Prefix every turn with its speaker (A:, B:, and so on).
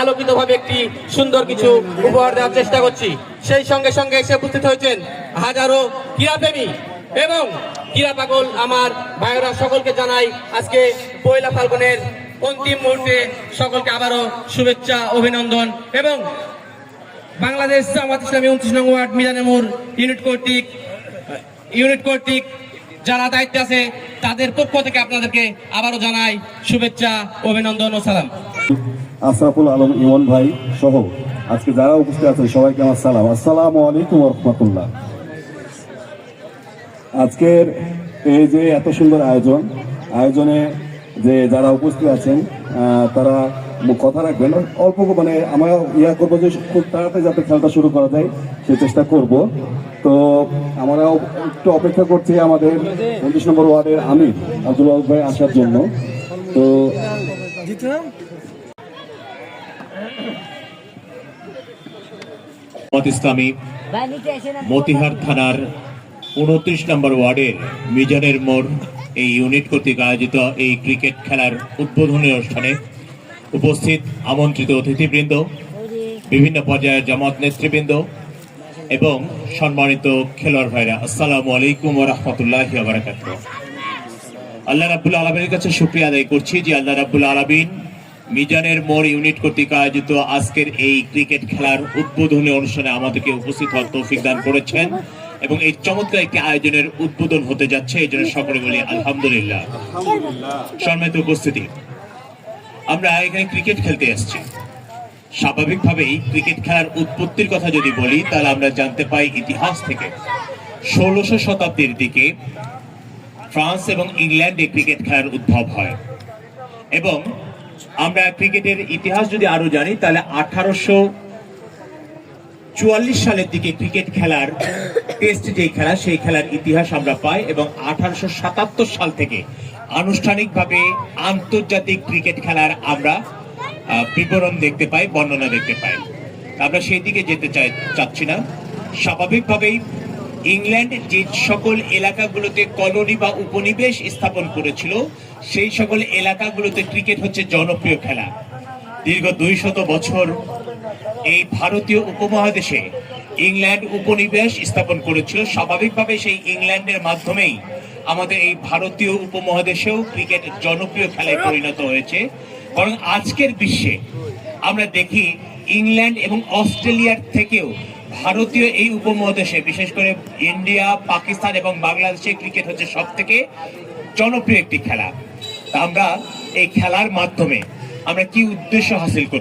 A: আলোকিত ভাবে একটি সুন্দর কিছু উপহার দেওয়ার চেষ্টা করছি। সেই সঙ্গে সঙ্গে এসে উপস্থিত হয়েছেন হাজারো ক্রীড়াপ্রেমী এবং ক্রীড়া পাগল আমার ভাইয়েরা, সকলকে জানাই আজকে পয়লা ফাল্গুনের অন্তিম মুহূর্তে সকলকে আবারও শুভেচ্ছা, অভিনন্দন। এবং বাংলাদেশ জামাত ইসলামী 29 নং ওয়ার্ড মিজানের মোড় ইউনিট কর্তৃক যারা দায়িত্বে আছে তাদের পক্ষ থেকে আপনাদেরকে আবারও জানাই শুভেচ্ছা, অভিনন্দন ও সালাম।
B: আশরাফুল আলম ইমন ভাই সহ আজকে যারা উপস্থিত আছেন সবাইকে আমার সালাম। আসসালামু আলাইকুম ওয়া রাহমাতুল্লাহ। আজকের এই যে এত সুন্দর আয়োজনে যে যারা উপস্থিত আছেন তারা কথা রাখবেন, অল্প মানে আমরা করবো যে খুব তাড়াতাড়ি যাতে খেলাটা শুরু করা যায় সে চেষ্টা করব। তো আমরা একটু অপেক্ষা করছি আমাদের 29 নম্বর ওয়ার্ডের আমির আব্দুল ওয়াদুদ ভাই আসার জন্য। তো
C: ইসলামী মতিহার থানার 29 নম্বর ওয়ার্ডের মিজানের মোড় এই ইউনিট কর্তৃক আয়োজিত এই ক্রিকেট খেলার উদ্বোধনী অনুষ্ঠানে উপস্থিত আমন্ত্রিত অতিথিবৃন্দ, বিভিন্ন পর্যায়ের জামাত নেতৃবৃন্দ এবং সম্মানিত খেলোয়াড় ভাইরা, আসসালামু আলাইকুম ওয়া রাহমাতুল্লাহি ওয়া বারাকাতুহু। আল্লাহ রাব্বুল আলামিনের কাছে শুকরিয়া আদায় করছি যে আল্লাহ রাব্বুল আলামিন মিজানের মোড় ইউনিট কর্তৃক আয়োজিত আজকের এই ক্রিকেট খেলার উদ্বোধনী অনুষ্ঠানে আমাদেরকে উপস্থিত হওয়ার তৌফিক দান করেছেন এবং এই চমৎকার একটি আয়োজনের উদ্বোধন হতে যাচ্ছে। এই জন্য সকলে বলি আলহামদুলিল্লাহ। সম্মানিত উপস্থিতি, আমরা এখানে ক্রিকেট খেলতে এসেছি। স্বাভাবিকভাবেই ক্রিকেট খেলার উৎপত্তির কথা যদি বলি তাহলে আমরা জানতে পাই ইতিহাস থেকে 1600 শতাব্দীর দিকে ফ্রান্স এবং ইংল্যান্ডে ক্রিকেট খেলার উদ্ভব হয় এবং আমরা ক্রিকেটের ইতিহাস যদি আরো জানি তাহলে 1844 সালের দিকে ক্রিকেট খেলার টেস্ট যে খেলা সেই খেলার ইতিহাস আমরা পাই এবং 1877 সাল থেকে আনুষ্ঠানিকভাবে আন্তর্জাতিক ক্রিকেট খেলার আমরা বিবরণ দেখতে পাই, বর্ণনা দেখতে পাই। আমরা সেই দিকে যেতে চাচ্ছি না। স্বাভাবিকভাবেই ইংল্যান্ড যে সকল এলাকাগুলোতে কলোনি বা উপনিবেশ স্থাপন করেছিল সেই সকল এলাকাগুলোতে ক্রিকেট হচ্ছে জনপ্রিয় খেলা। দীর্ঘ 200 বছর এই ভারতীয় উপমহাদেশে ইংল্যান্ড উপনিবেশ স্থাপন করেছিল। স্বাভাবিকভাবে সেই ইংল্যান্ডের মাধ্যমেই আমাদের এই ভারতীয় উপমহাদেশেও ক্রিকেট জনপ্রিয় খেলায় পরিণত হয়েছে। কারণ আজকের বিশ্বে আমরা দেখি ইংল্যান্ড এবং অস্ট্রেলিয়ার থেকেও ভারতীয় এই উপমহাদেশে, বিশেষ করে ইন্ডিয়া, পাকিস্তান এবং বাংলাদেশে ক্রিকেট হচ্ছে সব থেকে জনপ্রিয় একটি খেলা। আমরা এই খেলার মাধ্যমে আমরা কি উদ্দেশ্য হাসিল করছি?